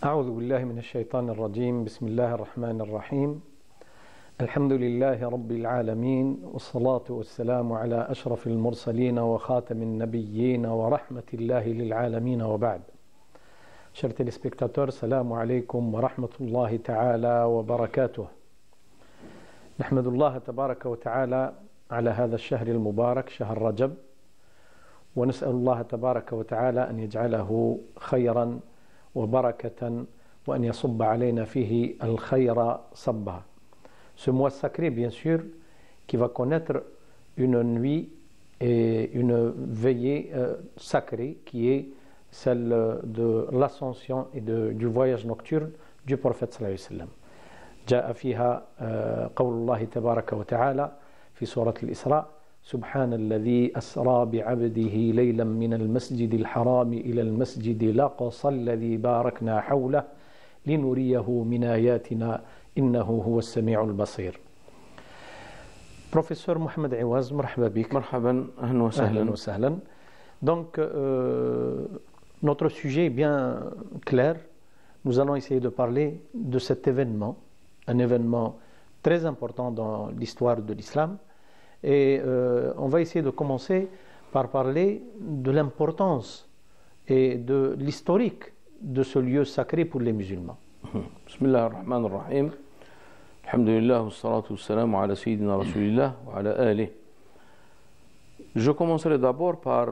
أعوذ بالله من الشيطان الرجيم. بسم الله الرحمن الرحيم. الحمد لله رب العالمين، والصلاة والسلام على أشرف المرسلين وخاتم النبيين ورحمة الله للعالمين وبعد. Chers téléspectateurs, salam alaykum wa rahmatullahi ta'ala wa barakatuh. نحمد الله تبارك وتعالى على هذا الشهر المبارك شهر رجب، ونسأل الله تبارك وتعالى أن يجعله خيرا وبركة وأن يصب علينا فيه الخير صبا. Ce mois sacré, bien sûr, qui va connaître une nuit et une veillée sacrée qui est celle de l'ascension et du voyage nocturne du prophète sallallahu alayhi wa sallam. جاء فيها قول الله تبارك وتعالى في سورة الإسراء: سبحان الذي أسرى بعبده ليلا من المسجد الحرام إلى المسجد الأقصى الذي باركنا حوله لنريه من آياتنا إنه هو السميع البصير. Professeur Mohamed Awaz, مرحبا بك. مرحبا، أهلا وسهلا. أهلا وسهلا. Donc, notre sujet est bien clair. Nous allons essayer de parler de cet événement, un événement très important dans l'histoire de l'islam. Et on va essayer de commencer par parler de l'importance et de l'historique de ce lieu sacré pour les musulmans. Bismillah ar-Rahman ar-Rahim. Alhamdulillah, wassalatu wassalamu ala sayyidina Rasulillah wa ala alihi. Je commencerai d'abord par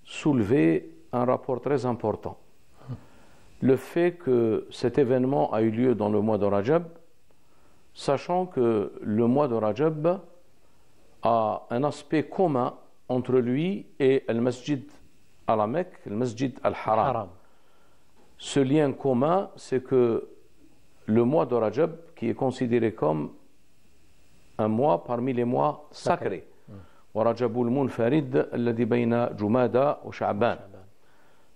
soulever un rapport très important. Le fait que cet événement a eu lieu dans le mois de Rajab, sachant que le mois de Rajab a un aspect commun entre lui et le masjid à la Mecque, le masjid al-Haram. Ce lien commun, c'est que le mois de Rajab, qui est considéré comme un mois parmi les mois sacrés, Rajabul Munfarid alladhi bayna Jumada wa Sha'ban.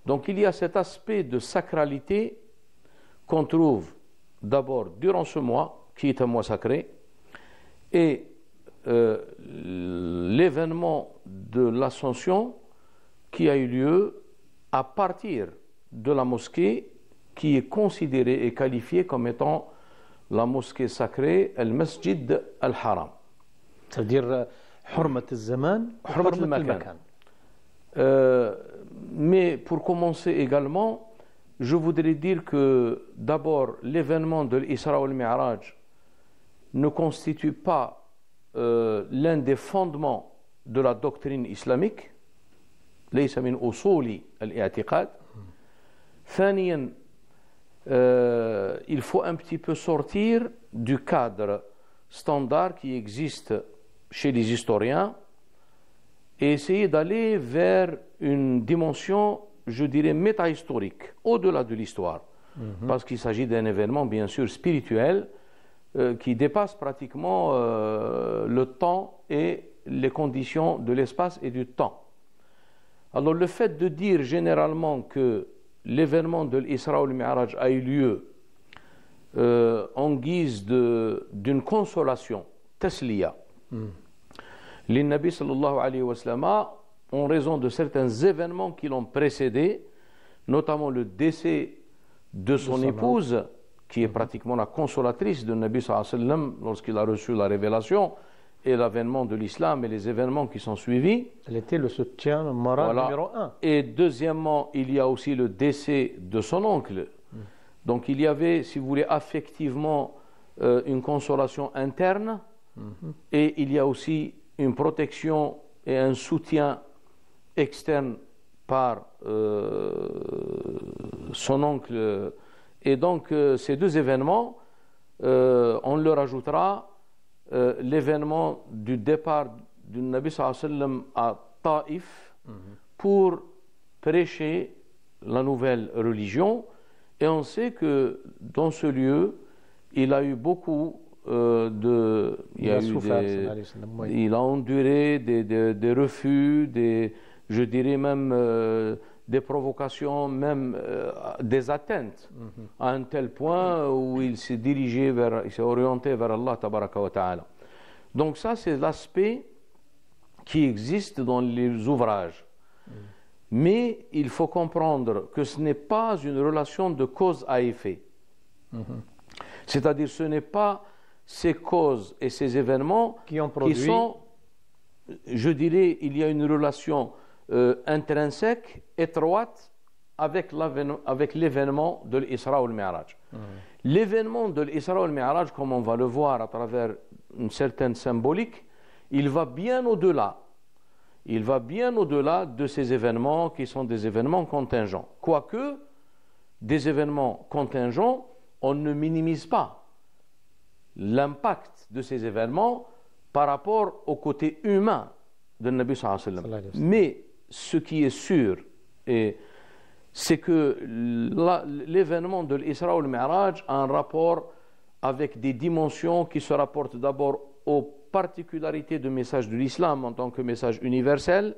Donc il y a cet aspect de sacralité qu'on trouve d'abord durant ce mois, qui est un mois sacré, et l'événement de l'ascension qui a eu lieu à partir de la mosquée qui est considérée et qualifiée comme étant la mosquée sacrée, le Masjid al-Haram. C'est-à-dire Hurmat al-Zaman, Hurmat al-Makan. Mais pour commencer également, je voudrais dire que d'abord l'événement de l'Isra ou al-Mi'raj ne constitue pas l'un des fondements de la doctrine islamique. ليس من أصول الاعتقاد. ثانيا il faut un petit peu sortir du cadre standard qui existe chez les historiens et essayer d'aller vers une dimension, je dirais, métahistorique, au-delà de l'histoire. Parce qu'il s'agit d'un événement, bien sûr, spirituel, qui dépasse pratiquement le temps et les conditions de l'espace et du temps. Alors le fait de dire généralement que l'événement de l'Isra ou le Mi'raj a eu lieu en guise d'une consolation, tasliya, l'Nabi sallallahu alayhi wa sallam, en raison de certains événements qui l'ont précédé, notamment le décès de son épouse, qui est pratiquement la consolatrice de Nabi sallallahu alayhi wa sallam lorsqu'il a reçu la révélation, et l'avènement de l'islam et les événements qui sont suivis. Elle était le soutien moral numéro un. Et deuxièmement, il y a aussi le décès de son oncle. Donc il y avait, si vous voulez, affectivement une consolation interne, et il y a aussi une protection et un soutien externe par son oncle. Et donc ces deux événements, on leur ajoutera l'événement du départ du Nabi sallallahu alayhi wa sallam à Taïf pour prêcher la nouvelle religion. Et on sait que dans ce lieu, il a eu beaucoup il a enduré des refus, je dirais même des provocations, même des atteintes, à un tel point où il s'est dirigé il s'est orienté vers Allah tabaraka wa ta'ala. Donc ça, c'est l'aspect qui existe dans les ouvrages. Mais il faut comprendre que ce n'est pas une relation de cause à effet. C'est-à-dire ce n'est pas ces causes et ces événements qui sont, je dirais, il y a une relation intrinsèque, étroite avec l'événement de l'Isra ou le Mi'raj. L'événement de l'Isra ou le Mi'raj, comme on va le voir à travers une certaine symbolique, il va bien au-delà. Il va bien au-delà de ces événements qui sont des événements contingents. Quoique, des événements contingents, on ne minimise pas l'impact de ces événements par rapport au côté humain de Nabi sallallahu alayhi wa sallam. Mais ce qui est sûr, c'est que l'événement de l'Isra ou le Mi'raj a un rapport avec des dimensions qui se rapportent d'abord aux particularités du message de l'islam en tant que message universel,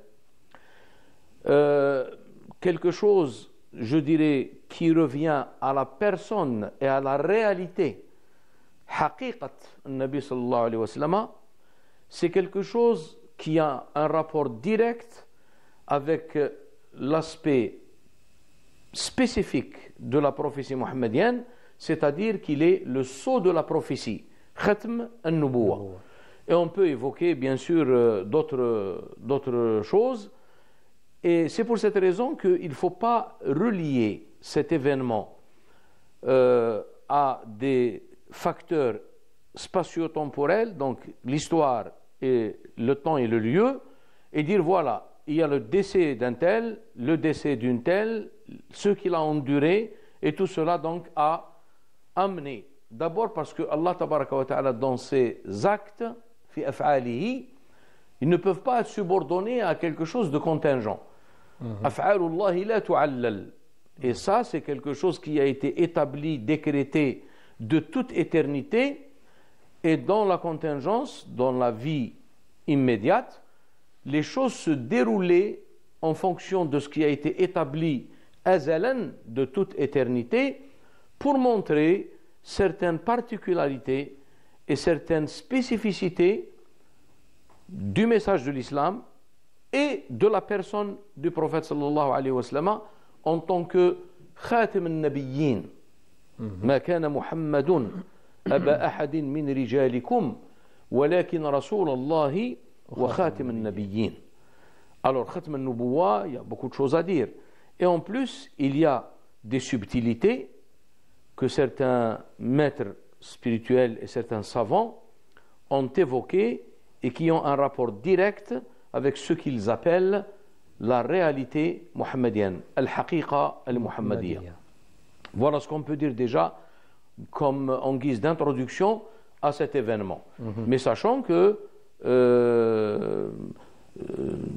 quelque chose, je dirais, qui revient à la personne et à la réalité, haqiqat Nabi sallallahu alayhi wa sallam, c'est quelque chose qui a un rapport direct avec l'aspect spécifique de la prophétie mohammedienne, c'est-à-dire qu'il est le sceau de la prophétie, khatm an-nubuwah. Et on peut évoquer bien sûr d'autres choses. Et c'est pour cette raison qu'il ne faut pas relier cet événement à des facteurs spatio-temporels, donc l'histoire et le temps et le lieu, et dire voilà, il y a le décès d'un tel, le décès d'une telle, ce qu'il a enduré, et tout cela donc a amené. D'abord parce que Allah tabaraka wa ta'ala dans ses actes, fi af'alihi, ils ne peuvent pas être subordonnés à quelque chose de contingent. Af'alullahi la tu'allal. Et ça, c'est quelque chose qui a été établi, décrété de toute éternité, et dans la contingence, dans la vie immédiate, les choses se déroulaient en fonction de ce qui a été établi azalan de toute éternité pour montrer certaines particularités et certaines spécificités du message de l'islam et de la personne du prophète sallallahu alayhi wa sallam en tant que khatim al-nabiyyin. Ma kana Muhammadun aba ahadin min rijalikum walakin rasulallahi wa khatim al-nabiyyin. Alors khatim al-nubuwah, il y a beaucoup de choses à dire. Et en plus, il y a des subtilités que certains maîtres spirituels et certains savants ont évoquées et qui ont un rapport direct avec ce qu'ils appellent la réalité mohammedienne, al-haqiqa al-muhammadiyya. Voilà ce qu'on peut dire déjà comme en guise d'introduction à cet événement. Mais sachant que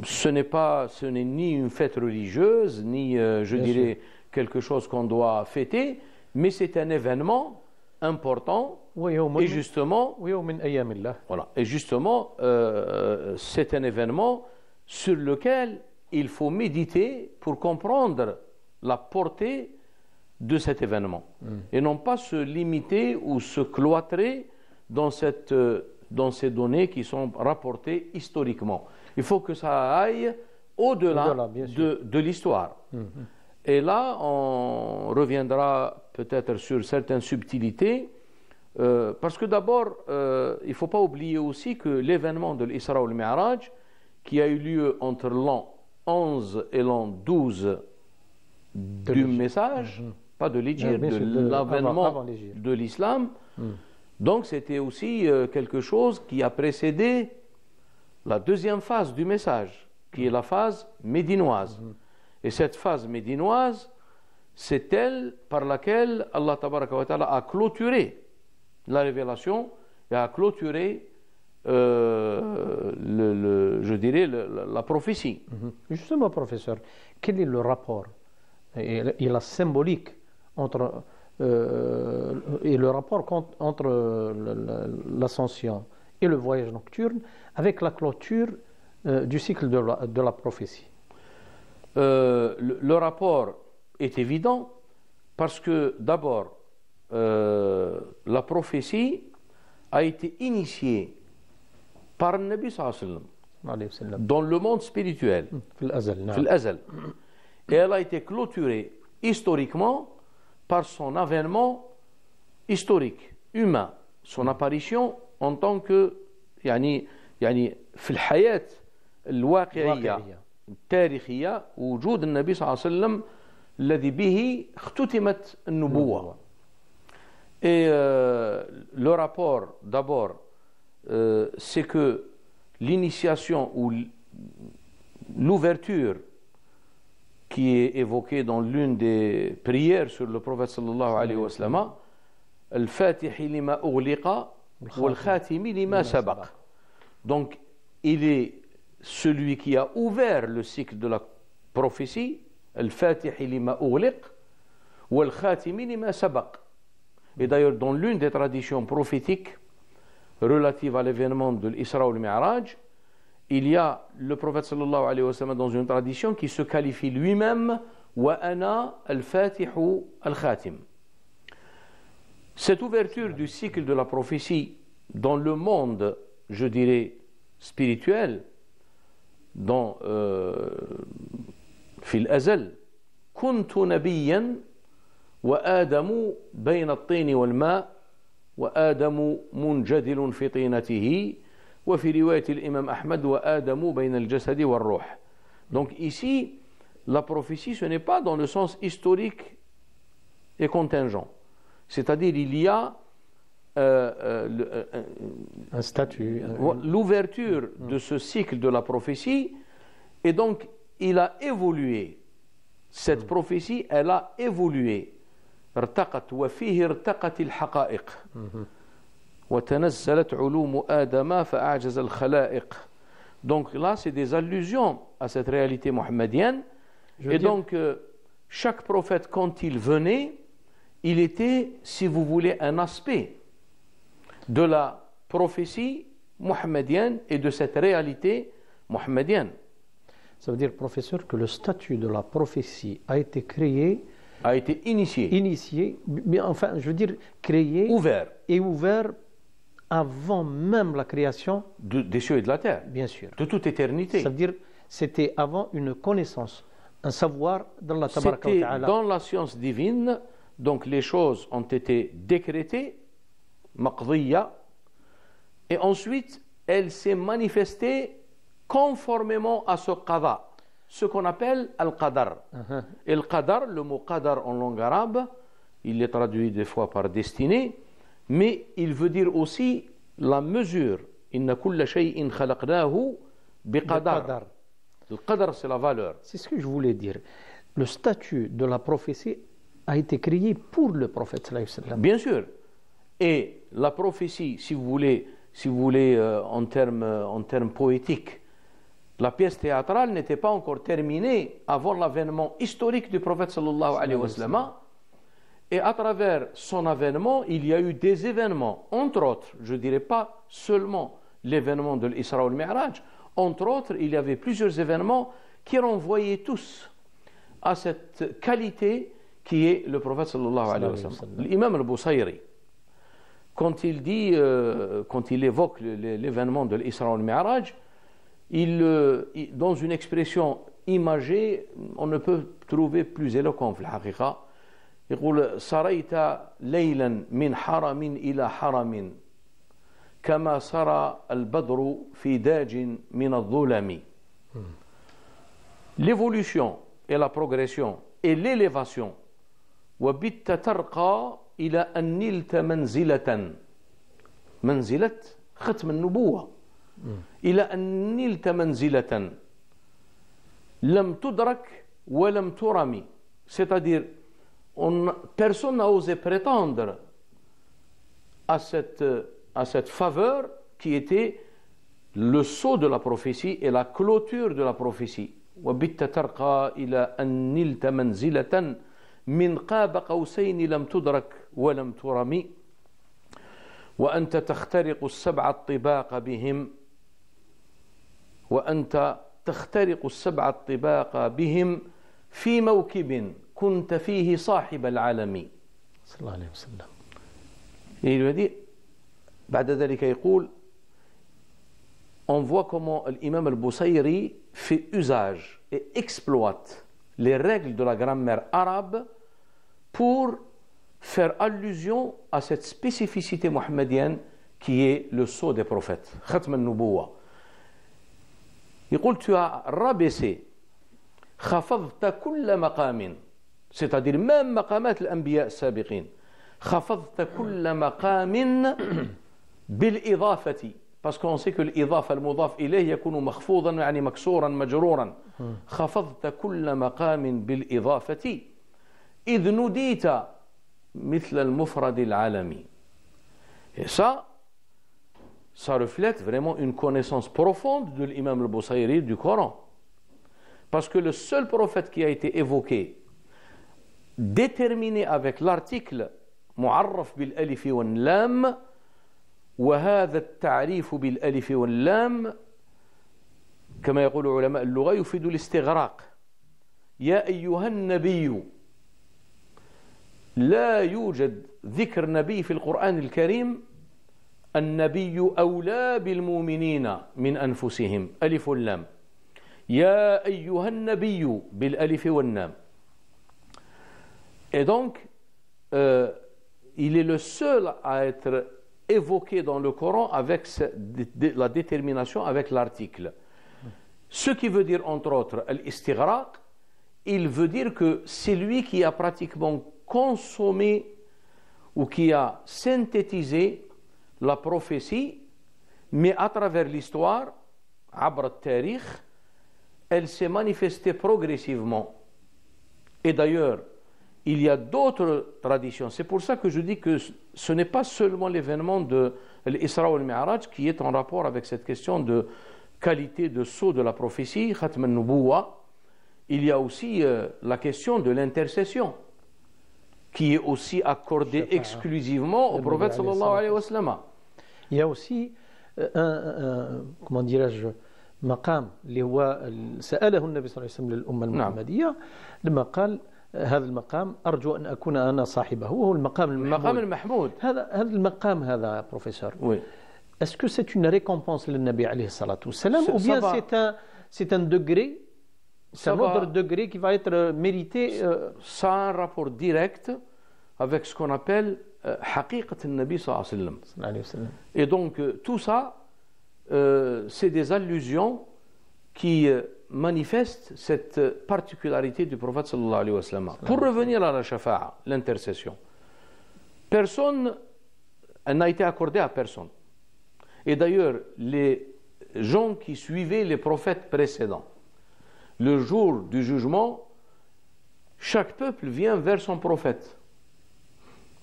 ce n'est ni une fête religieuse, ni, je dirais, quelque chose qu'on doit fêter, mais c'est un événement important. Et justement, voilà, et justement, c'est un événement sur lequel il faut méditer pour comprendre la portée de cet événement. Et non pas se limiter ou se cloîtrer dans ces données qui sont rapportées historiquement. Il faut que ça aille au-delà de l'histoire. Et là, on reviendra peut-être sur certaines subtilités, parce que d'abord, il ne faut pas oublier aussi que l'événement de l'Isra ou le Mi'raj, qui a eu lieu entre l'an 11 et l'an 12 du message, pas de l'Hijr, de l'avènement de l'islam, donc c'était aussi quelque chose qui a précédé la deuxième phase du message, qui est la phase médinoise. Et cette phase médinoise, c'est elle par laquelle Allah tabaraka wa ta'ala a clôturé la révélation et a clôturé, je dirais, la prophétie. Justement, professeur, quel est le rapport et la symbolique entre, et le rapport entre l'ascension et le voyage nocturne avec la clôture du cycle de la prophétie? Le rapport est évident parce que d'abord la prophétie a été initiée par le Nabi sallallahu alayhi wa sallam dans le monde spirituel, fil azal. Et elle a été clôturée historiquement par son avènement historique, humain, son apparition en tant que يعني في الحياة الواقعية التاريخية وجود النبي صلى الله عليه وسلم الذي به اختتمت النبوة. Et le rapport d'abord c'est que l'initiation ou l'ouverture qui est évoquée dans l'une des prières sur le prophète sallallahu alayhi wa sallam, الفاتح لما أغلق والخاتم لما سبق. Donc il est celui qui a ouvert le cycle de la prophétie, الفاتح لما أغلق والخاتم لما سبق. Et d'ailleurs dans l'une des traditions prophétiques relatives à l'événement de l'Isra ou le Mi'raj, il y a le prophète sallallahu alayhi wa sallam dans une tradition qui se qualifie lui-même wa ana al-fatihu al-khatim. Cette ouverture du cycle de la prophétie dans le monde, je dirais, spirituel, dans fil azal, kuntu nabiyyan wa adamu bayna at-tin wal ma wa adamu munjadilun fi tinatihi wa fi riwayat al-imam Ahmad wa adamu bayna al-jasad wal ruh. Donc ici, la prophétie, ce n'est pas dans le sens historique et contingent. C'est-à-dire il y a un statut, l'ouverture de ce cycle de la prophétie, et donc il a évolué. Cette prophétie, elle a évolué. ارتقت وفيه ارتقت الحقائق وتنزلت علوم آدم فأعجز الخلائق. Donc là, c'est des allusions à cette réalité mohammedienne. Et donc, chaque prophète, quand il venait, il était, si vous voulez, un aspect de la prophétie mohammedienne et de cette réalité mohammedienne. Ça veut dire, professeur, que le statut de la prophétie a été créé, a été initié, mais enfin, je veux dire, créé, ouvert avant même la création des cieux et de la terre, bien sûr, de toute éternité. Ça veut dire, c'était avant une connaissance, un savoir dans la tabaraka wa ta'ala. Dans la science divine. Donc les choses ont été décrétées, maqdiya, et ensuite elle s'est manifestée conformément à ce qada, ce qu'on appelle al-qadar. Et le qadar, le mot qadar en langue arabe, il est traduit des fois par destinée, mais il veut dire aussi la mesure. Inna kulla shay'in khalaqnahu biqadar. Le qadar, c'est la valeur. C'est ce que je voulais dire. Le statut de la prophétie a été créé pour le prophète sallallahu alayhi wa sallam. Bien sûr. Et la prophétie, si vous voulez en termes poétiques, la pièce théâtrale n'était pas encore terminée avant l'avènement historique du prophète sallallahu alayhi wa sallam. Et à travers son avènement, il y a eu des événements, entre autres, je ne dirais pas seulement l'événement de l'Isra ou le Mi'raj, entre autres, il y avait plusieurs événements qui renvoyaient tous à cette qualité qui est le prophète sallallahu alayhi wa sallam. L'imam al-Busayri, quand il dit, quand il évoque l'événement de l'Isra ou le Mi'raj, dans une expression imagée, on ne peut trouver plus éloquent في الحقيقة. يقول سريت ليلا من حرم إلى حرم كما سرى البدر في داج من الظلم. L'évolution et la progression et l'élévation. وبت ترقى إلى أن نلت منزلة ختم النبوة إلى أن نلت منزلة لم تدرك ولم ترمي. C'est-à-dire, personne n'a osé prétendre à cette faveur qui était le sceau de la prophétie et la clôture de la prophétie. وبت ترقى إلى أن نلت منزلة من قاب قوسين لم تدرك ولم ترمي وأنت تخترق السبع الطباق بهم وأنت تخترق السبع الطباق بهم في موكب كنت فيه صاحب العالم صلى الله عليه وسلم. Et il lui a dit, بعد ذلك يقول, on voit comment l'imam al-Busayri fait usage et exploite les règles de la grammaire arabe pour faire allusion à cette spécificité mohammedienne qui est le sceau des prophètes. Khatm al-Nubuwa. Il dit, tu as rabaissé, khafadta kulla maqamin, c'est-à-dire même maqamat al-anbiya sabiqin. Khafadta kulla maqamin bil-idafati. Parce qu'on sait que l'idaf al-mudaf ilayh yakunu makhfoudan, yani maksouran, majrouran. خفضت كل مقام بالإضافة إذ نوديت مثل المفرد العالمي. Et ça reflète vraiment une connaissance profonde de l'imam al-Busayri du Coran. Parce que le seul prophète qui a été évoqué, déterminé avec l'article معرف بالألف واللام, وهذا التعريف بالألف واللام كما يقول علماء اللغة يفيد الاستغراق. يا أيها النبي، لا يوجد ذكر نبي في القرآن الكريم. النبي أولى بالمؤمنين من أنفسهم، ألف واللام. يا أيها النبي بالألف واللام. Et donc, il est le seul à être évoqué dans le Coran avec la détermination avec l'article. Ce qui veut dire, entre autres, al-istighraq, il veut dire que c'est lui qui a pratiquement consommé ou qui a synthétisé la prophétie, mais à travers l'histoire, abra al-tarikh, elle s'est manifestée progressivement. Et d'ailleurs, il y a d'autres traditions. C'est pour ça que je dis que ce n'est pas seulement l'événement de l'Isra ou al-Mi'raj qui est en rapport avec cette question de qualité de sceau de la prophétie, Khatm al-Nubuwa. Il y a aussi la question de l'intercession qui est aussi accordée exclusivement au prophète sallallahu alayhi wa sallam. Il y a aussi comment dirais-je, مقام اللي هو سأله النبي صلى الله عليه وسلم للأمة المحمدية لما قال هذا المقام أرجو أن أكون أنا صاحبه، وهو المقام المحمود. هذا المقام هذا بروفيسور. Oui. Est-ce que c'est une récompense للنبي عليه الصلاة والسلام ou bien c'est un degré, c'est un autre degré qui va être mérité Ça a un rapport direct avec ce qu'on appelle حقيقة النبي صلى الله عليه وسلم. Et donc tout ça c'est des allusions qui manifestent cette particularité du prophète sallallahu alayhi wa sallam. Pour revenir à la shafa'a, l'intercession, personne n'a été accordée à personne. Et d'ailleurs, les gens qui suivaient les prophètes précédents, le jour du jugement, chaque peuple vient vers son prophète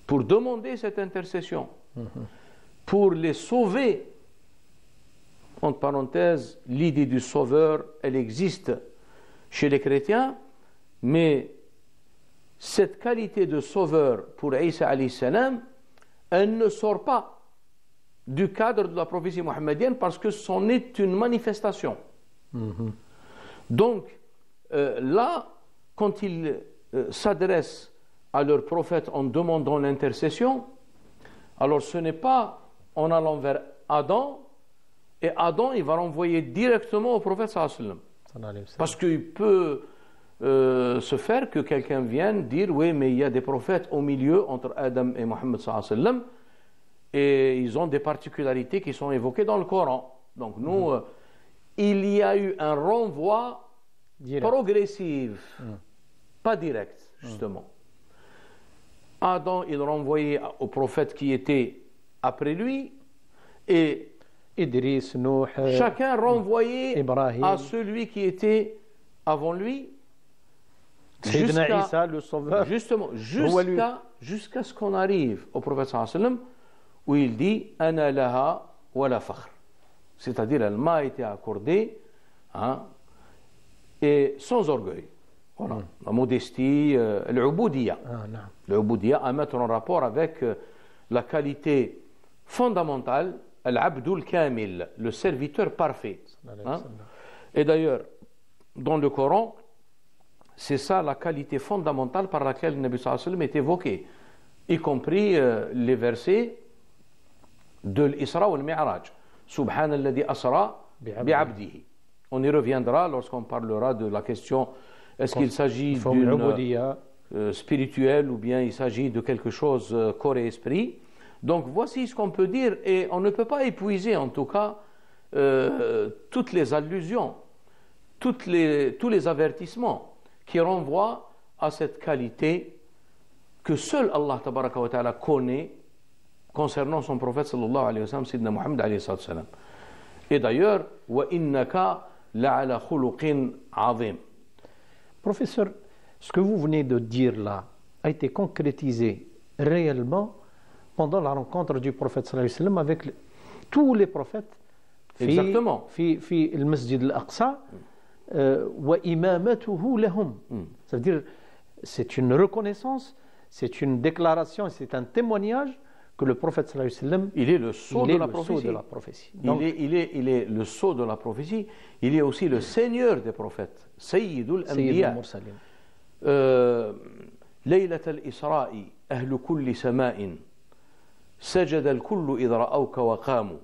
pour demander cette intercession, pour les sauver. Entre parenthèses, l'idée du sauveur, elle existe chez les chrétiens, mais cette qualité de sauveur pour Isa alayhi salam, elle ne sort pas du cadre de la prophétie mohammedienne parce que c'en est une manifestation. Donc, là, quand ils s'adressent à leur prophète en demandant l'intercession, alors ce n'est pas en allant vers Adam, et Adam, il va renvoyer directement au prophète sallallahu alayhi wa sallam. Parce qu'il peut se faire que quelqu'un vienne dire oui, mais il y a des prophètes au milieu entre Adam et Mohammed sallallahu alayhi wa sallam, et ils ont des particularités qui sont évoquées dans le Coran. Donc nous, il y a eu un renvoi progressif, pas direct, justement. Adam, il renvoyait au prophète qui était après lui, et Idris, Nuh, chacun renvoyait Ibrahim, à celui qui était avant lui, Sayyidina Isa, le sauveur, justement, jusqu'à ce qu'on arrive au prophète sallallahu alayhi wa sallam, où il dit Ana laha wa la fakhr, c'est-à-dire elle m'a été accordée, hein, et sans orgueil. Voilà. La modestie, l'ubudiyya. L'ubudiyya à mettre en rapport avec la qualité fondamentale, al-abdul kamil, le serviteur parfait. Hein? Et d'ailleurs, dans le Coran, c'est ça la qualité fondamentale par laquelle le Nabi sallallahu alayhi wa sallam est évoqué, y compris les versets de l'Isra ou al-Mi'raj. Subhanalladhi asra bi'abdihi. On y reviendra lorsqu'on parlera de la question Est-ce qu'il s'agit d'une spirituelle ou bien il s'agit de quelque chose corps et esprit? Donc voici ce qu'on peut dire, et on ne peut pas épuiser en tout cas toutes les allusions, tous les avertissements qui renvoient à cette qualité que seul Allah tabaraka wa ta'ala connaît concernant son prophète sallallahu alayhi wa sallam, Sidna Muhammad alayhi wa sallam. Et d'ailleurs, wa innaka la'ala khuluqin azim. Professeur, ce que vous venez de dire là a été concrétisé réellement pendant la rencontre du prophète sallallahu alayhi wa sallam avec tous les prophètes. Exactement. في المسجد الأقصى وإمامته لهم. Ça veut dire, c'est une reconnaissance, c'est une déclaration, c'est un témoignage que le prophète sallallahu alayhi wa sallam, il est le sceau de la prophétie. Donc, il est le sceau de la prophétie. Il est aussi le seigneur des prophètes. Sayyidul Anbiya. ليلة الإسراء أهل كل سماء سجد الكل إذ رأوك وقاموا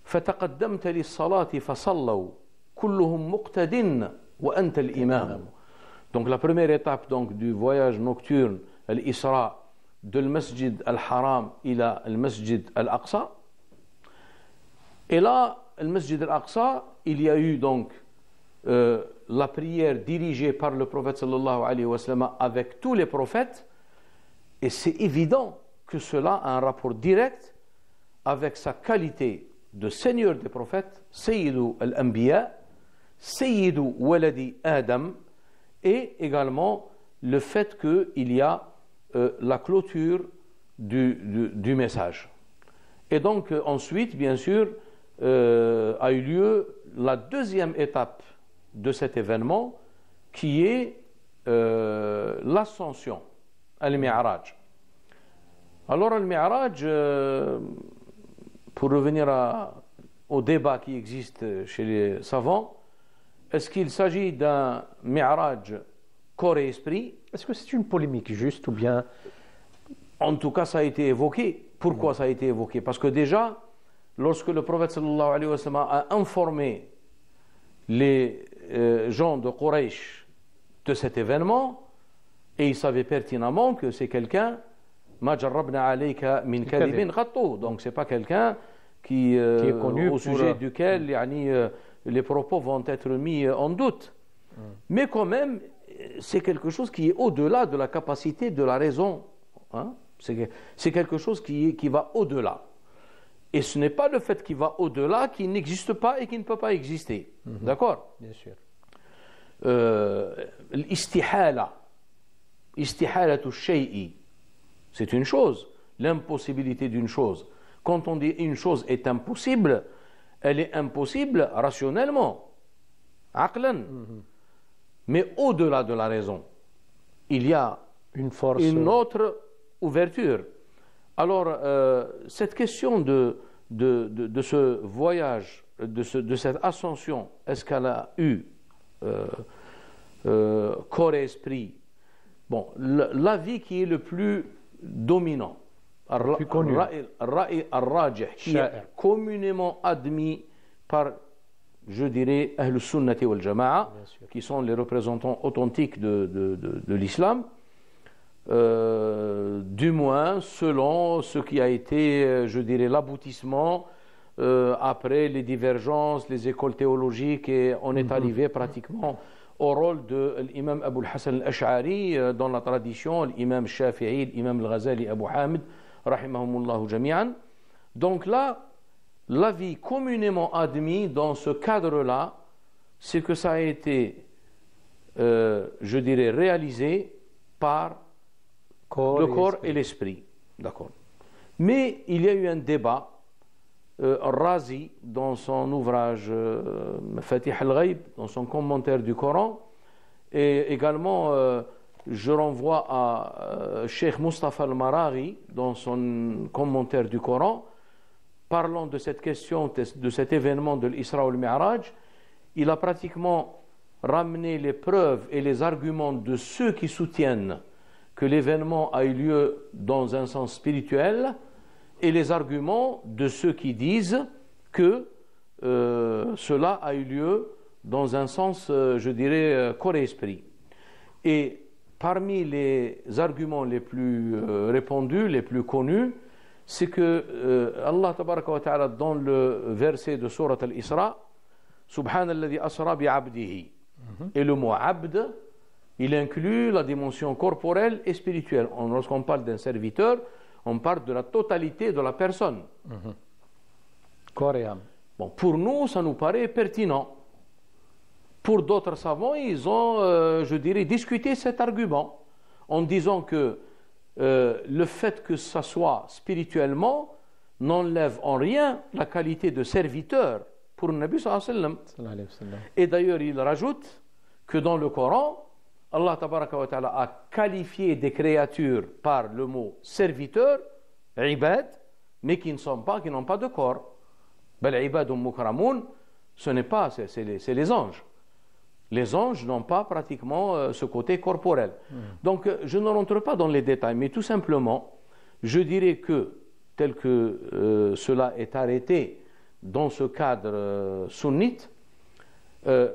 فتقدمت للصلاة فصلوا كلهم مقتد وأنت الإمام. Donc la première étape donc, du voyage nocturne, l'Isra, de l'Masjid al-Haram ila al-Masjid al-Aqsa. Et là, al-Masjid al-Aqsa, il y a eu donc la prière dirigée par le prophète sallallahu alayhi wa sallam avec tous les prophètes, et c'est évident que cela a un rapport direct avec sa qualité de seigneur des prophètes, Sayyidu al-Anbiya, Sayyidu waladi Adam, et également le fait qu'il y a la clôture du message. Et donc ensuite, bien sûr, a eu lieu la deuxième étape de cet événement qui est l'ascension, al-Mi'raj. Alors al-Mi'raj, pour revenir au débat qui existe chez les savants, est-ce qu'il s'agit d'un Mi'raj corps et esprit? Est-ce que c'est une polémique juste ou bien? En tout cas, ça a été évoqué. Pourquoi ça a été évoqué? Parce que déjà, lorsque le prophète sallallahu alayhi wa sallam a informé les gens de Quraysh de cet événement, et il savait pertinemment que c'est quelqu'un, ma jarrabna alayka min kadhibin qattu, donc c'est pas quelqu'un qui est connu au sujet duquel les propos vont être mis en doute. Mais quand même, c'est quelque chose qui est au-delà de la capacité de la raison. Hein? C'est quelque chose qui va au-delà. Et ce n'est pas le fait qu'il va au-delà qui n'existe pas et qui ne peut pas exister. D'accord? Bien sûr. L'istihala, istihalatu shay'i, c'est une chose. L'impossibilité d'une chose. Quand on dit une chose est impossible, elle est impossible rationnellement, aqlan. Mais au-delà de la raison, il y a une autre ouverture. Alors, cette question de ce voyage, de cette ascension, est-ce qu'elle a eu corps et esprit? Bon, l'avis qui est le plus dominant, plus connu, al-rajih, qui est communément admis par, je dirais, Ahl al-Sunnati wal-Jama'a, qui sont les représentants authentiques de l'islam, du moins selon ce qui a été, je dirais, l'aboutissement après les divergences, les écoles théologiques, et on est arrivé pratiquement au rôle de l'imam Abu al-Hassan al-Ash'ari dans la tradition, l'imam Shafi'i, l'imam al-Ghazali, Abu Hamid, rahimahumullahu jami'an. Donc là, l'avis communément admis dans ce cadre-là, c'est que ça a été, je dirais, réalisé par le corps et l'esprit. D'accord. Mais il y a eu un débat. Razi, dans son ouvrage Fatih al-Ghaib, dans son commentaire du Coran, et également je renvoie à Cheikh Mustafa al-Maraghi dans son commentaire du Coran, parlant de cette question, de cet événement de l'Isra ou le Mi'raj. Il a pratiquement ramené les preuves et les arguments de ceux qui soutiennent que l'événement a eu lieu dans un sens spirituel, et les arguments de ceux qui disent que cela a eu lieu dans un sens, je dirais, corps et esprit. Et parmi les arguments les plus répandus, les plus connus, c'est que Allah tabaraka wa ta'ala, dans le verset de Surat al-Isra, Subhanalladhi asra bi'abdihi. Et le mot abd, il inclut la dimension corporelle et spirituelle. Lorsqu'on parle d'un serviteur, on parle de la totalité de la personne. Corps et âme. Bon, pour nous, ça nous paraît pertinent. Pour d'autres savants, ils ont, je dirais, discuté cet argument en disant que le fait que ça soit spirituellement n'enlève en rien la qualité de serviteur pour le Nabi sallallahu alayhi wa sallam. Et d'ailleurs, il rajoute que dans le Coran, Allah tabaraka wa ta'ala a qualifié des créatures par le mot serviteur, ibad, mais qui n'ont pas de corps. Bal ibadun mukramun, ce n'est pas, c'est les anges. Les anges n'ont pas pratiquement ce côté corporel. Donc, je ne rentre pas dans les détails, mais tout simplement, je dirais que, tel que cela est arrêté dans ce cadre sunnite, le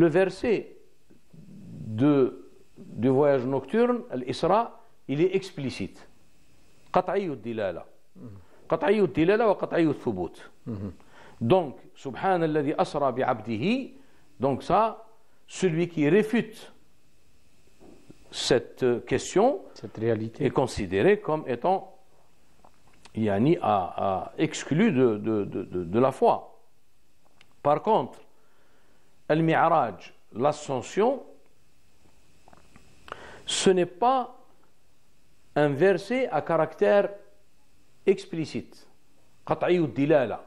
verset du voyage nocturne, l'Isra, il est explicite. قطعي الدلالة. قطعي الدلالة وقطعي الثبوت. Donc, Subhan alladhi asra bi'abdihi, donc ça, celui qui réfute cette question, cette réalité, est considéré comme étant yani, exclu de la foi. Par contre, Al-Mi'raj, l'ascension, ce n'est pas un verset à caractère explicite. قطعي الدلالة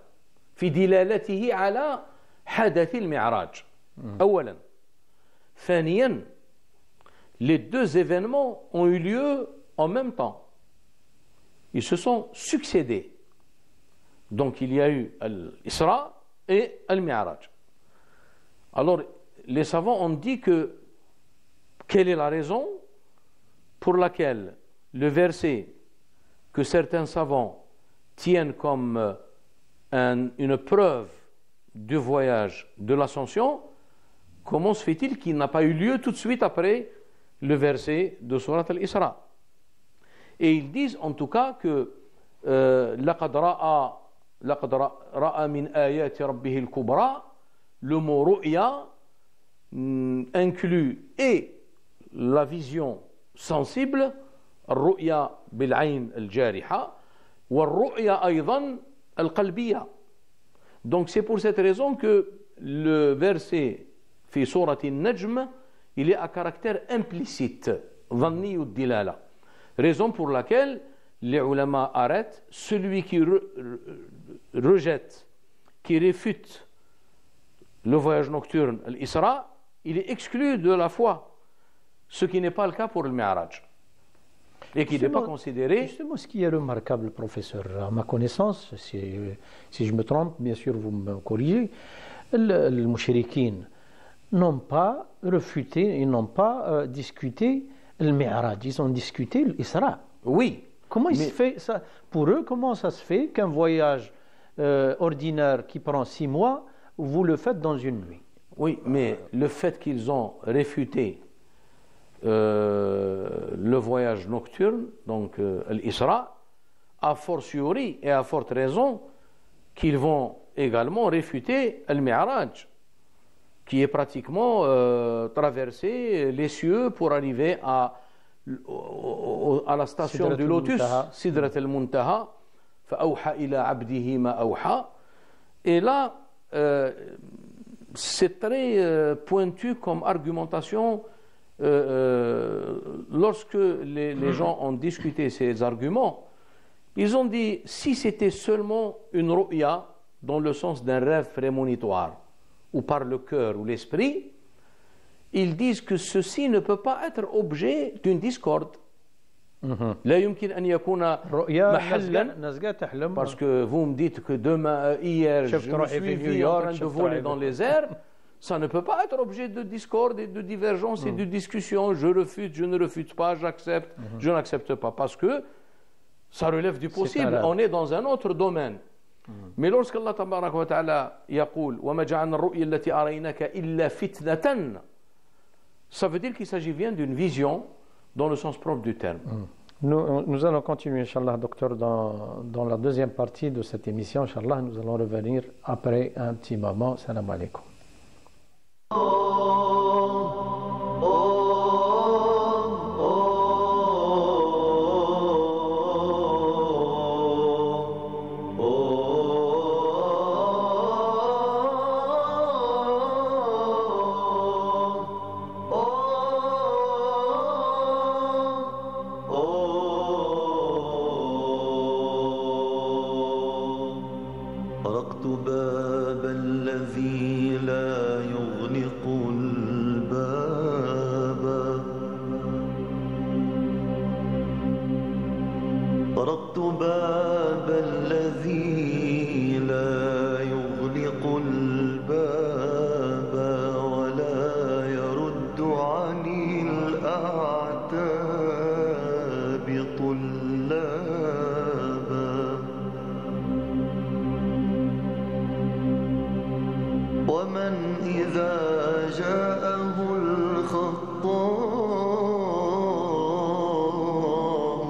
في دلالته على حدث المعراج. أولا. ثانيا, les deux événements ont eu lieu en même temps. Ils se sont succédés. Donc il y a eu l'Isra et Al-Mi'raj. Alors les savants ont dit que quelle est la raison pour laquelle le verset que certains savants tiennent comme une preuve du voyage de l'ascension, comment se fait-il qu'il n'a pas eu lieu tout de suite après le verset de Surat al-Isra? Et ils disent en tout cas que لَقَدْ رَأَى مِنْ آيَاتِ رَبِّهِ الْكُبْرَى, le mot ru'ya inclut et la vision sensible, الرؤيا بالعين الجارحة والرؤيا أيضا القلبية. Donc c'est pour cette raison que le verset في سورة النجم, il est à caractère implicite, ظني الدلالة. Raison pour laquelle les ulama arrêtent celui qui rejette, qui réfute le voyage nocturne, l'Isra, il est exclu de la foi, ce qui n'est pas le cas pour le Mi'raj. Et qui n'est pas considéré. Justement, ce qui est remarquable, professeur, à ma connaissance, si je me trompe, bien sûr, vous me corrigez, les mouchriquines n'ont pas refuté, ils n'ont pas discuté le Mi'raj, ils ont discuté l'Isra. Oui. Comment il se fait ça? Pour eux, comment ça se fait qu'un voyage ordinaire qui prend 6 mois, vous le faites dans une nuit? Oui, mais le fait qu'ils ont réfuté le voyage nocturne, donc l'Isra, a fortiori et à forte raison qu'ils vont également réfuter le Mi'raj, qui est pratiquement traverser les cieux pour arriver à la station du lotus, Sidrat al-Muntaha, فَأَوْحَى إِلَى عَبْدِهِ مَا أَوْحَى. Et là, c'est très pointu comme argumentation. Lorsque les gens ont discuté ces arguments, ils ont dit, si c'était seulement une ru'ya, dans le sens d'un rêve prémonitoire, ou par le cœur ou l'esprit, ils disent que ceci ne peut pas être objet d'une discorde. لا يمكن أن يكون محلا, parce que vous me dites que demain, hier, je me suis vu en train de voler dans les airs. Ça ne peut pas être objet de discorde et de divergence et de discussion. Je refute, je ne refute pas, j'accepte, je n'accepte pas. Parce que ça relève du possible. On est dans un autre domaine. Mais lorsque Allah tabaraka wa ta'ala يقول وما جعلنا الرؤيا التي أريناك إلا فتنة, ça veut dire qu'il s'agit bien d'une vision dans le sens propre du terme. Nous allons continuer, Inch'Allah, docteur, dans la deuxième partie de cette émission. Inch'Allah, nous allons revenir après un petit moment. Salam alaikum. طرقت باب الذي لا يغلق الباب، طرقت باب الذي لا يغلق الباب ولا يرد عن الأعتاب طلابا، ومن إذا جاءه الخطاء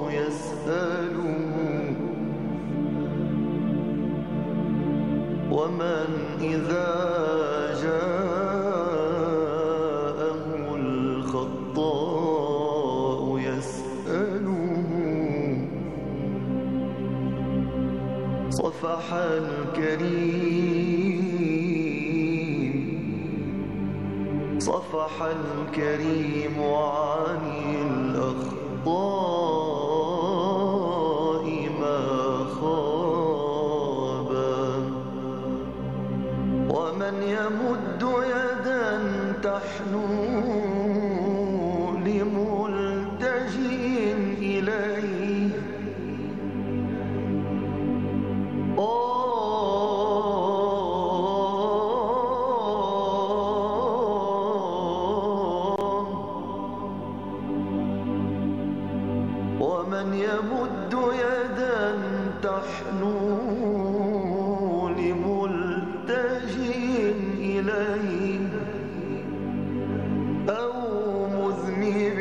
يسأله، ومن إذا جاءه الخطاء يسأله صفح صفح الكريم عن الأخطاء ما خابا، ومن يمد يدا تحنو لملتجئ إليه ومن يمد يدا تحنو لملتجئ إليه أو مذنب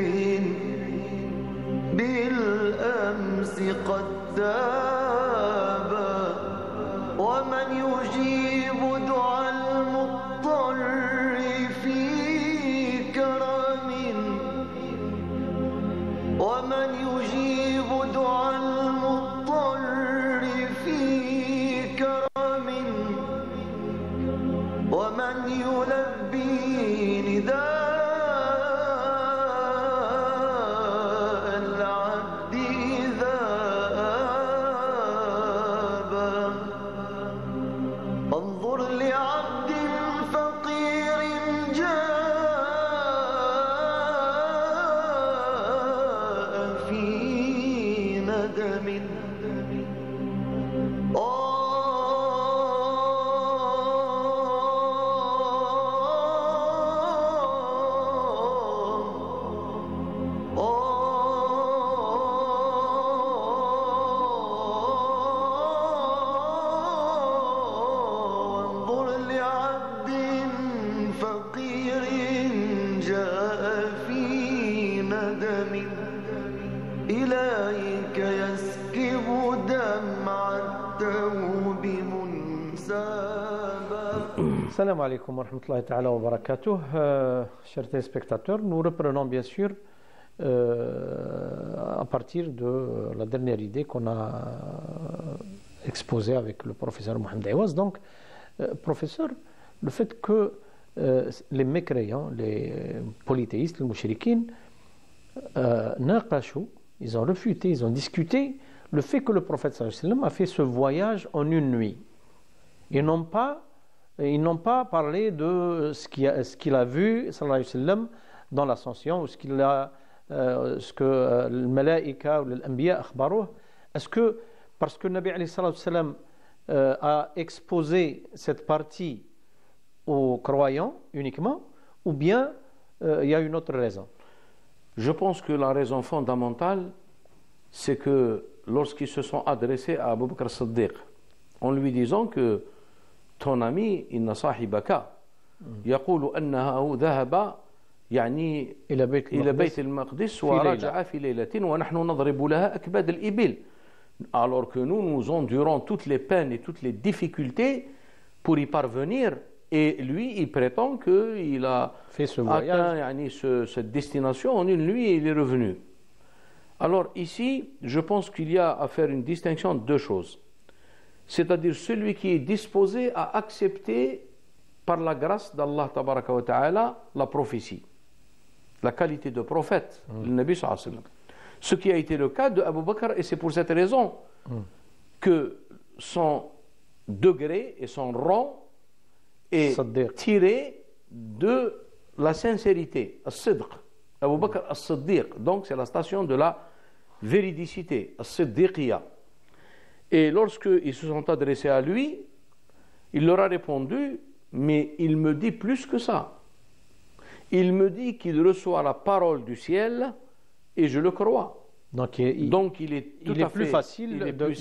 بالأمس قد تاب، ومن يجيب دعاء المضطر في كرم، ومن يجيب دعاء المضطر في كرم، ومن يلبي نداء العبد إذا آبى. انظر لعبد فقير جاء في ندم، وانظر لعبد فقير جاء في ندم إليك يسكب دمع التوب منسابا. Salam alaikum wa rahmatullahi ta'ala wa barakatuh. Chers téléspectateurs, nous reprenons bien sûr à partir de la dernière idée qu'on a exposée avec le professeur Mohamed Aouaz. Donc, professeur, le fait que les mécréants, les polythéistes, les mouchriquines, naqashou, ils ont refuté, ils ont discuté le fait que le prophète sallallahu alayhi wa sallam a fait ce voyage en une nuit. Ils n'ont pas parlé de ce qu'il a vu sallallahu alayhi wa sallam dans l'ascension, ou ce que le malaïka ou l'anbiya akhbarouh. Est-ce que parce que le Nabi alayhi sallallahu alayhi wa sallam a exposé cette partie aux croyants uniquement, ou bien il y a une autre raison? Je pense que la raison fondamentale, c'est que lorsqu'ils se sont adressés à Abu Bakr Siddiq, en lui disant que ton ami إن صاحبك يقول أنه ذهب يعني إلى بيت المقدس ورجع في ليلة ونحن نضرب لها أكباد الإبل, alors que nous endurons toutes les peines et toutes les difficultés pour y parvenir, et lui il prétend qu'il a fait ce voyage, atteint cette destination en une nuit et il est revenu. Alors ici je pense qu'il y a à faire une distinction de deux choses, c'est-à-dire celui qui est disposé à accepter par la grâce d'Allah tabaraka wa ta'ala la prophétie, la qualité de prophète, le Nabi sallallahu alayhi wa sallam. Ce qui a été le cas de Abu Bakr, et c'est pour cette raison que son degré et son rang est tiré de la sincérité, as-sidq. Abu Bakr as-siddiq, donc c'est la station de la véridicité, as-siddiqiyya. Et lorsqu'ils se sont adressés à lui, il leur a répondu, mais il me dit plus que ça. Il me dit qu'il reçoit la parole du ciel et je le crois. Donc il est tout à fait plus facile, il est plus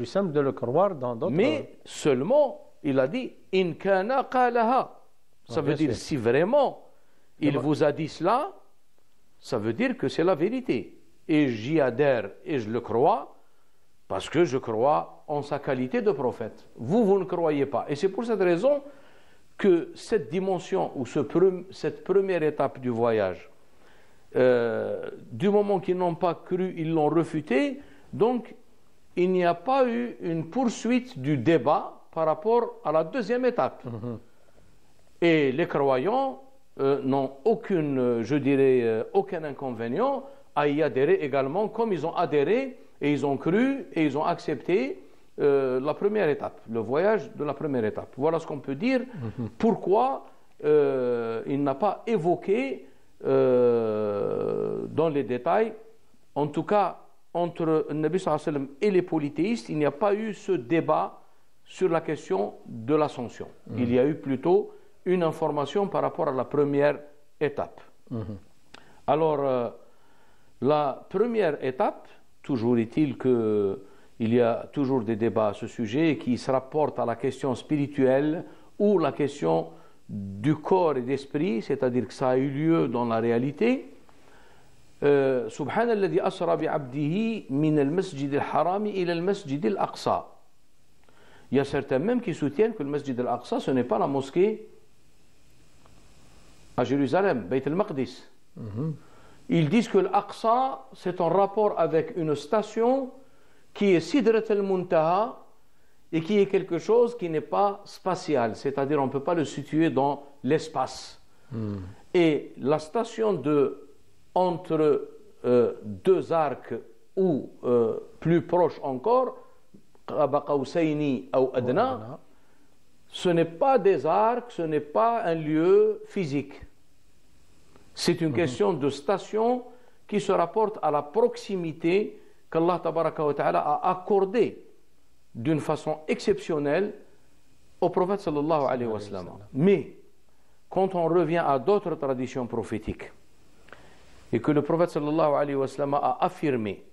simple de le croire dans d'autres. Mais seulement, il a dit in kana qalaha. Ça veut dire si vraiment il vous a dit cela, ça veut dire que c'est la vérité. Et j'y adhère et je le crois parce que je crois en sa qualité de prophète. Vous ne croyez pas. Et c'est pour cette raison que cette dimension ou cette première étape du voyage, du moment qu'ils n'ont pas cru, ils l'ont refuté, donc il n'y a pas eu une poursuite du débat par rapport à la deuxième étape. Et les croyants n'ont aucun inconvénient à y adhérer également, comme ils ont adhéré et ils ont cru et ils ont accepté la première étape, le voyage de la première étape. Voilà ce qu'on peut dire. Pourquoi il n'a pas évoqué dans les détails, en tout cas entre le Nabi sallallahu alayhi wa sallam et les polythéistes, il n'y a pas eu ce débat sur la question de l'ascension. Il y a eu plutôt une information par rapport à la première étape. Alors, la première étape, toujours est-il que il y a toujours des débats à ce sujet qui se rapportent à la question spirituelle ou la question du corps et d'esprit, c'est-à-dire que ça a eu lieu dans la réalité. Subhanalladhi asra bi'abdihi min al-masjid al-haram ila al-masjid al-aqsa. Il y a certains même qui soutiennent que le masjid al-aqsa, ce n'est pas la mosquée à Jérusalem, Beit al-Maqdis. Ils disent que l'Aqsa, c'est en rapport avec une station qui est Sidrat al-Muntaha et qui est quelque chose qui n'est pas spatial, c'est-à-dire on ne peut pas le situer dans l'espace. Et la station entre deux arcs ou plus proche encore, Qaba Qawsayni ou Adna, ce n'est pas des arcs, ce n'est pas un lieu physique. C'est une question de station qui se rapporte à la proximité qu'Allah tabaraka wa ta'ala a accordée d'une façon exceptionnelle au prophète sallallahu alayhi wa sallam. Mais quand on revient à d'autres traditions prophétiques et que le prophète sallallahu alayhi wa sallam a affirmé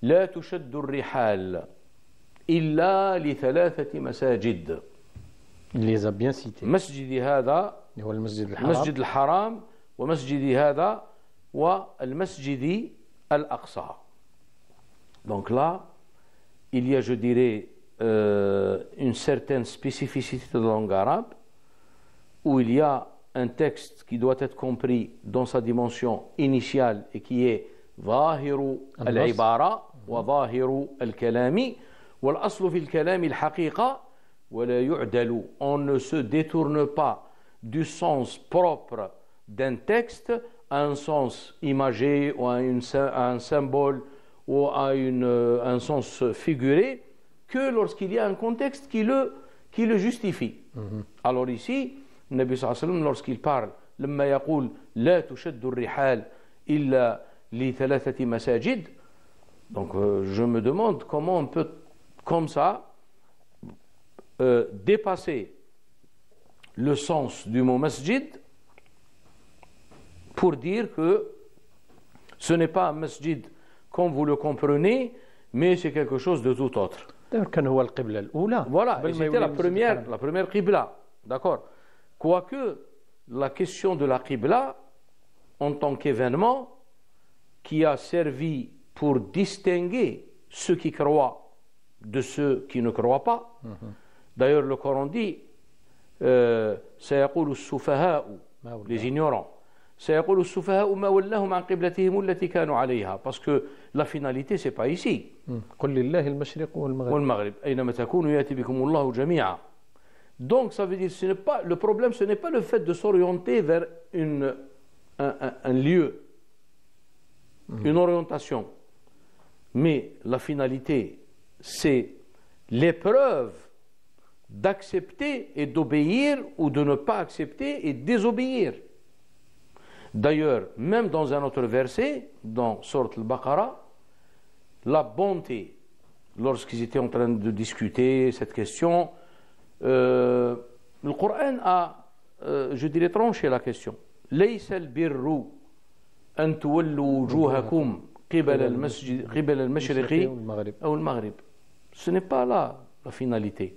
la tushaddu ar-rihal illa li thalathati masajid. Il les a bien cités. Masjidi hada, Masjid al-Haram, wa masjidi hada, wa al-Masjidi al-Aqsa. Donc là, il y a, je dirais, une certaine spécificité de la langue arabe, où il y a un texte qui doit être compris dans sa dimension initiale et qui est ظاهر العبارة وظاهر الكلام والأصل في الكلام الحقيقة ولا يعدل. On ne se détourne pas du sens propre d'un texte à un sens imagé ou à un symbole ou à un sens figuré que lorsqu'il y a un contexte qui le justifie. Alors ici, le Nabi sallallahu alayhi wa sallam, lorsqu'il parle, لما يقول لا تشد الرحال إلا لثلاثة مساجد, donc je me demande comment on peut comme ça dépasser le sens du mot masjid pour dire que ce n'est pas un masjid comme vous le comprenez, mais c'est quelque chose de tout autre. كان هو القبلة الأولى. Voilà, et c'était la première qibla. D'accord. Quoique, la question de la qibla, en tant qu'événement, qui a servi pour distinguer ceux qui croient de ceux qui ne croient pas. D'ailleurs, le Coran dit سيقول السفهاء, les ignorants. سيقول السفهاء ما ولاهم عن قبلتهم التي كانوا عليها, parce que la finalité c'est pas ici. قل لله المشرق والمغرب أينما تكونوا يأتي بكم الله جميعا. Donc ça veut dire le problème ce n'est pas le fait de s'orienter vers un lieu, une orientation, mais la finalité c'est l'épreuve d'accepter et d'obéir ou de ne pas accepter et désobéir. D'ailleurs, même dans un autre verset, dans Sourate al-Baqarah, la bonté, lorsqu'ils étaient en train de discuter cette question, le Coran a, je dirais, tranché la question. ليس البر أن تولوا وجوهكم قبل المشرق أو المغرب. Ce n'est pas là la finalité.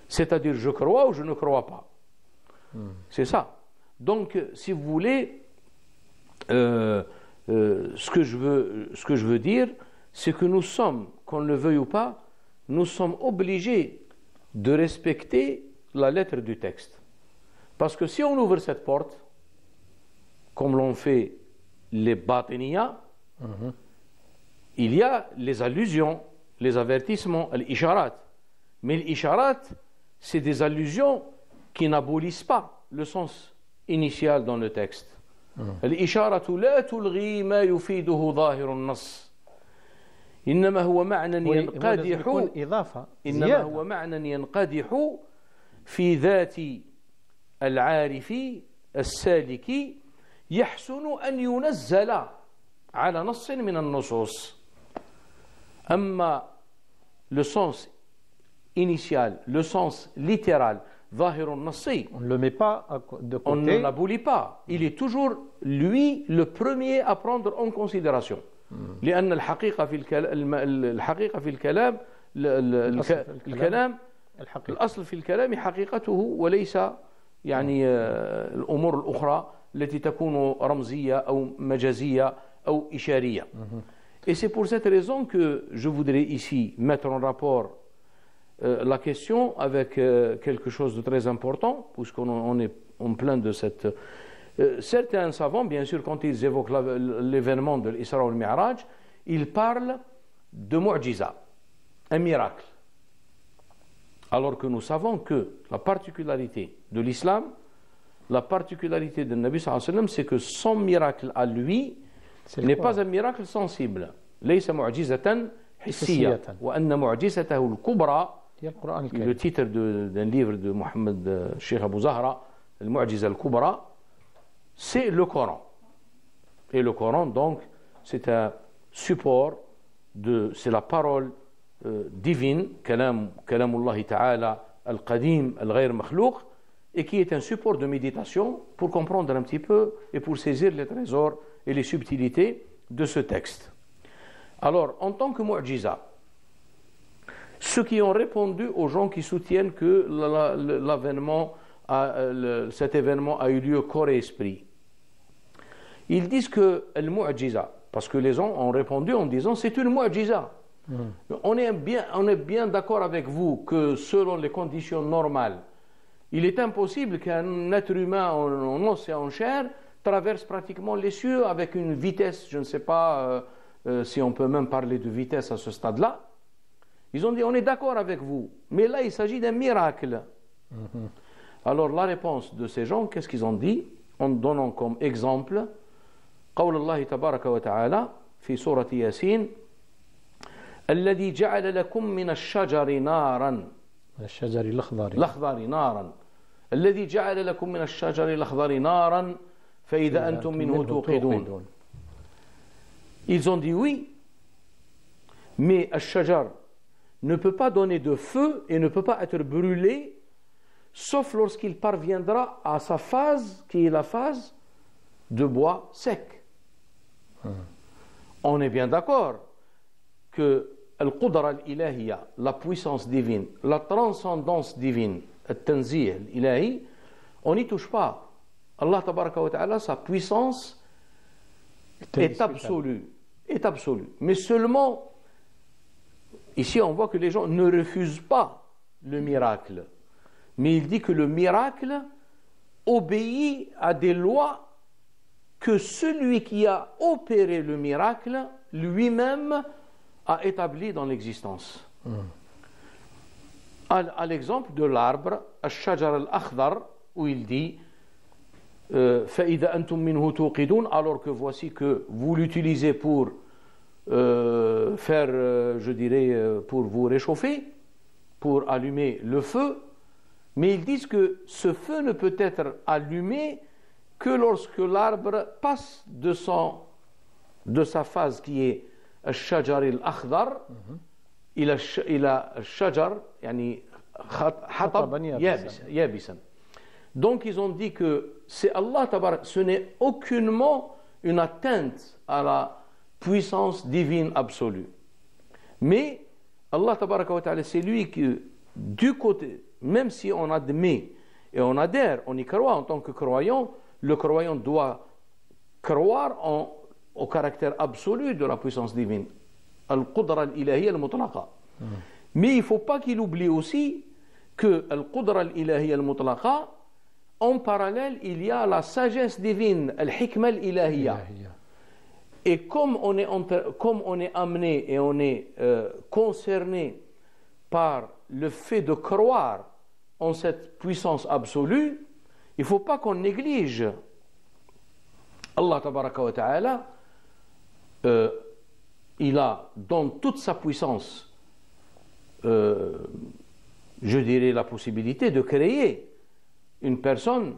C'est-à-dire je crois ou je ne crois pas. C'est ça. Donc, si vous voulez, ce que je veux dire, c'est que nous sommes, qu'on le veuille ou pas, nous sommes obligés de respecter la lettre du texte. Parce que si on ouvre cette porte, comme l'ont fait les Batiniya, il y a les allusions, les avertissements, l'isharat. Mais l'isharat, c'est des allusions qui n'abolissent pas le sens initial dans le texte. الإشارة لا تلغي ما يفيده ظاهر النص إنما هو معنى ينقدح في ذات العارف السالك يحسن أن ينزل على نص من النصوص. أما le sens initial, le sens littéral, ظاهر النصي, on ne le met pas de côté. On ne l'abolit pas. Il est toujours, lui, le premier à prendre en considération. لأن الحقيقة في الكلام الأصل في الكلام حقيقته وليس يعني الأمور الأخرى التي تكون رمزية أو مجازية أو إشارية. Et c'est pour cette raison que je voudrais ici mettre en rapport la question avec quelque chose de très important, puisqu'on est en plein de cette... certains savants, bien sûr, quand ils évoquent l'événement de l'Isra ou le Mi'raj, ils parlent de mu'jiza, un miracle. Alors que nous savons que la particularité de l'islam, la particularité de Nabi sallallahu alayhi wa sallam, c'est que son miracle à lui n'est pas un miracle sensible. ليس معجزة حسية وأن معجزته الكبرى. Le titre d'un livre de Mohammed Sheikh Abu Zahra, Al-Mu'jiza al-Kubra, c'est le Coran. Et le Coran, donc, c'est un support, c'est la parole divine, Kalamullah Ta'ala, Al-Qadim, Al-Ghayr Makhlouq, et qui est un support de méditation pour comprendre un petit peu et pour saisir les trésors et les subtilités de ce texte. Alors, en tant que mu'jiza, ceux qui ont répondu aux gens qui soutiennent que cet événement a eu lieu corps et esprit, ils disent que le mu'jiza, parce que les gens ont répondu en disant c'est une mu'jiza. On est bien d'accord avec vous que selon les conditions normales, il est impossible qu'un être humain en os et en chair traverse pratiquement les cieux avec une vitesse, je ne sais pas si on peut même parler de vitesse à ce stade-là. Ils ont dit, on est d'accord avec vous, mais là, il s'agit d'un miracle. Alors, la réponse de ces gens, qu'est-ce qu'ils ont dit? En donnant comme exemple, قول الله تبارك وتعالى في سورة ياسين الذي جعل لكم من الشجر نارا الشجر الأخضر نارا الذي جعل لكم من الشجر الأخضر نارا فإذا أنتم منه توقدون. Ils ont dit oui, mais الشجر ne peut pas donner de feu et ne peut pas être brûlé sauf lorsqu'il parviendra à sa phase qui est la phase de bois sec. On est bien d'accord que القدرة الإلهية, la puissance divine, la transcendance divine, التنزيه الإلهي, on n'y touche pas. Allah tabaraka wa ta'ala, sa puissance est absolue. Est absolue. Mais seulement, ici on voit que les gens ne refusent pas le miracle. Mais il dit que le miracle obéit à des lois que celui qui a opéré le miracle lui-même a établi dans l'existence. À l'exemple de l'arbre, Al-Shajar al-Akhdar, où il dit فَإِذَا أَنْتُمْ مِنْهُ تُوقِدُونَ, alors que voici que vous l'utilisez pour faire, je dirais, pour vous réchauffer, pour allumer le feu, mais ils disent que ce feu ne peut être allumé que lorsque l'arbre passe de sa phase qui est الشجر الأخضر إلى الشجر يعني حطب يابسا. Donc ils ont dit que c'est Allah tabarak, ce n'est aucunement une atteinte à la puissance divine absolue. Mais Allah tabaraka wa ta'ala, c'est lui qui, du côté, même si on admet et on adhère, on y croit en tant que croyant, le croyant doit croire au caractère absolu de la puissance divine. Al-Qudra al-Ilahiyya al-Mutlaqa. Mais il ne faut pas qu'il oublie aussi que Al-Qudra al-Ilahiyya al-Mutlaqa, en parallèle, il y a la sagesse divine, Al-Hikma al-Ilahiyya. Et comme on est amené et on est concerné par le fait de croire en cette puissance absolue, il ne faut pas qu'on néglige Allah tabaraka wa ta'ala. Il a dans toute sa puissance, je dirais, la possibilité de créer une personne,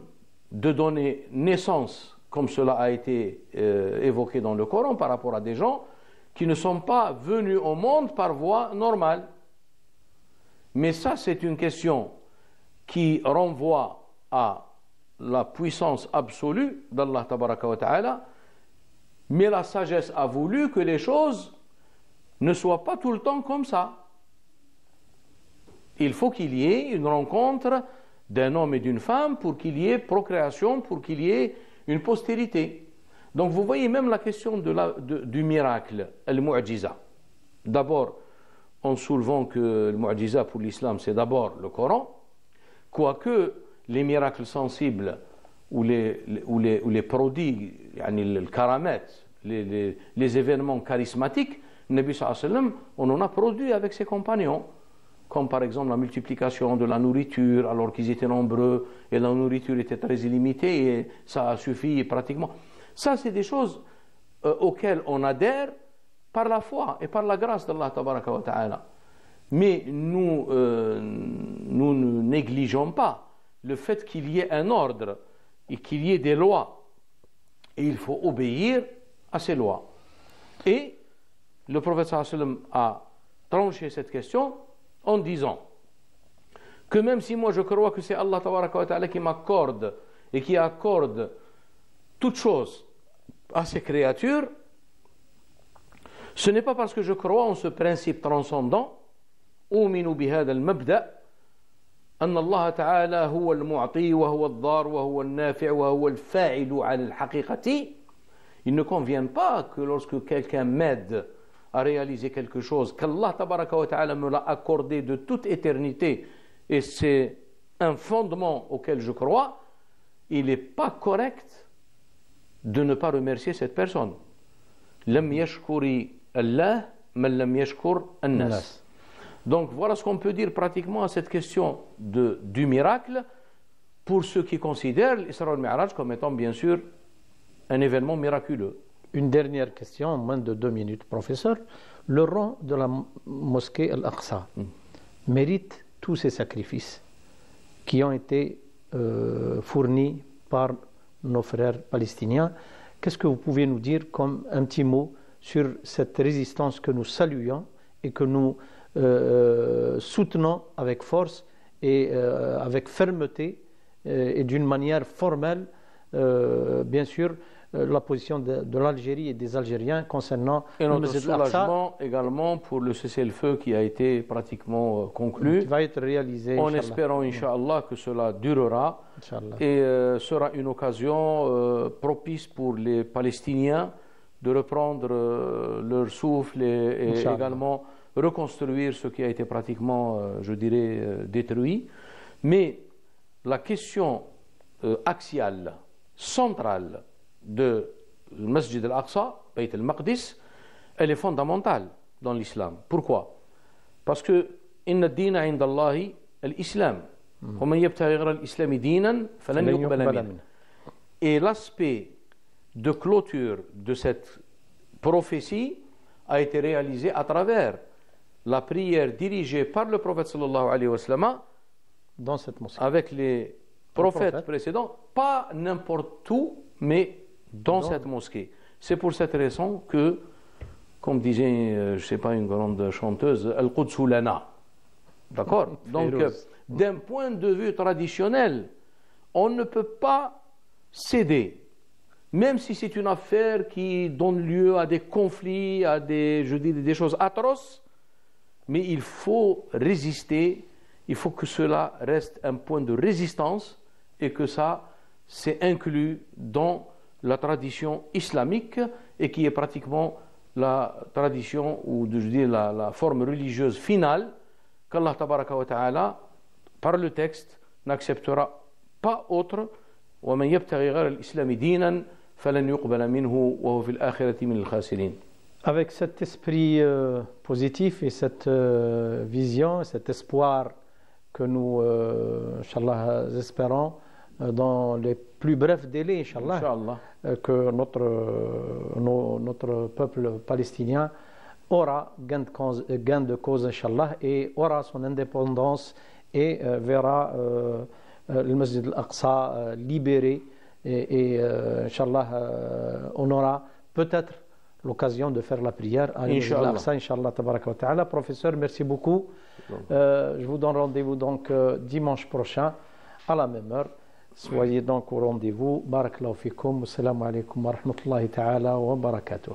de donner naissance, comme cela a été évoqué dans le Coran, par rapport à des gens qui ne sont pas venus au monde par voie normale. Mais ça, c'est une question qui renvoie à la puissance absolue d'Allah tabaraka wa ta'ala. Mais la sagesse a voulu que les choses ne soient pas tout le temps comme ça. Il faut qu'il y ait une rencontre d'un homme et d'une femme pour qu'il y ait procréation, pour qu'il y ait une postérité. Donc vous voyez même la question du miracle, al-mu'jiza. D'abord, en soulevant que le mu'jiza pour l'islam, c'est d'abord le Coran, quoique les miracles sensibles ou les prodiges, le karamat, les événements charismatiques, Nabi sallallahu alayhi wa sallam, on en a produit avec ses compagnons, comme par exemple la multiplication de la nourriture alors qu'ils étaient nombreux et la nourriture était très illimitée et ça a suffi pratiquement. Ça, c'est des choses auxquelles on adhère par la foi et par la grâce d'Allah tabaraka wa ta'ala. Mais nous ne négligeons pas le fait qu'il y ait un ordre et qu'il y ait des lois, et il faut obéir à ces lois. Et le prophète sallallahu alayhi wa sallam a tranché cette question en disant que même si moi je crois que c'est Allah tabaraka wa ta'ala qui m'accorde et qui accorde toutes choses à ses créatures, ce n'est pas parce que je crois en ce principe transcendant, أؤمن بهذا المبدأ أن الله تعالى هو المعطي وهو الضار وهو النافع وهو الفاعل على الحقيقة. Il ne convient pas que lorsque quelqu'un m'aide à réaliser quelque chose, qu'Allah tabaraka wa ta'ala me l'a accordé de toute éternité, et c'est un fondement auquel je crois, il n'est pas correct de ne pas remercier cette personne. لم يشكر الله من لم يشكر الناس. Donc voilà ce qu'on peut dire pratiquement à cette question du miracle pour ceux qui considèrent l'Isra al-Mi'raj comme étant bien sûr un événement miraculeux. Une dernière question en moins de 2 minutes, professeur. Le rang de la mosquée Al-Aqsa mérite tous ces sacrifices qui ont été fournis par nos frères palestiniens. Qu'est-ce que vous pouvez nous dire comme un petit mot sur cette résistance que nous saluons et que nous soutenons avec force et avec fermeté et d'une manière formelle, bien sûr, la position de l'Algérie et des Algériens concernant Et le notre Masjid al-Aqsa soulagement également pour le cessez-le-feu qui a été pratiquement conclu, qui va être réalisé, en Inch'Allah. espérant, Inch'Allah, que cela durera Inch'Allah. et sera une occasion propice pour les Palestiniens de reprendre leur souffle et Inch'Allah. également reconstruire ce qui a été pratiquement, je dirais, détruit. Mais la question axiale, centrale de Masjid al-Aqsa, Bayt al-Maqdis, elle est fondamentale dans l'islam. Pourquoi? Parce que inna ad-dina 'inda Allahi al-islam. Wa man yabtaghi ghayra al-islam dinan falan yuqbala minhu. Et l'aspect de clôture de cette prophétie a été réalisé à travers la prière dirigée par le prophète sallallahu alayhi wa sallam Dans cette mosquée. avec les prophètes précédents, pas n'importe où, mais dans cette mosquée. C'est pour cette raison que, comme disait, je ne sais pas, une grande chanteuse, Al-Quds lana. D'accord? Donc, d'un point de vue traditionnel, on ne peut pas céder, même si c'est une affaire qui donne lieu à des conflits, à des, je dis, des choses atroces, mais il faut résister. Il faut que cela reste un point de résistance et que ça, c'est inclus dans la tradition islamique et qui est pratiquement la tradition ou je dis la forme religieuse finale qu'Allah tabaraka wa ta'ala, par le texte, n'acceptera pas autre. وَمَنْ يَبْتَغِي غَيْرَ الْإِسْلَامِ دِينًا فَلَنْ يُقْبَلَ مِنْهُ وَهُوَ فِي الْآخِرَةِ مِنَ الْخَاسِرِينَ. Avec cet esprit positif et cette vision, cet espoir que nous, Inch'Allah, espérons dans les plus brefs délais, Inch'Allah, que notre peuple palestinien aura gain de cause, Inch'Allah, et aura son indépendance et verra le Masjid al-Aqsa libéré et Inch'Allah, on aura peut-être l'occasion de faire la prière à l'Aqsa, Inch'Allah, tabaraka wa ta'ala. Professeur, merci beaucoup. Je vous donne rendez-vous donc dimanche prochain à la même heure. Soyez donc au rendez-vous. Barakallahu fikum. Assalamu alaikum wa rahmatullahi ta'ala wa barakatuh.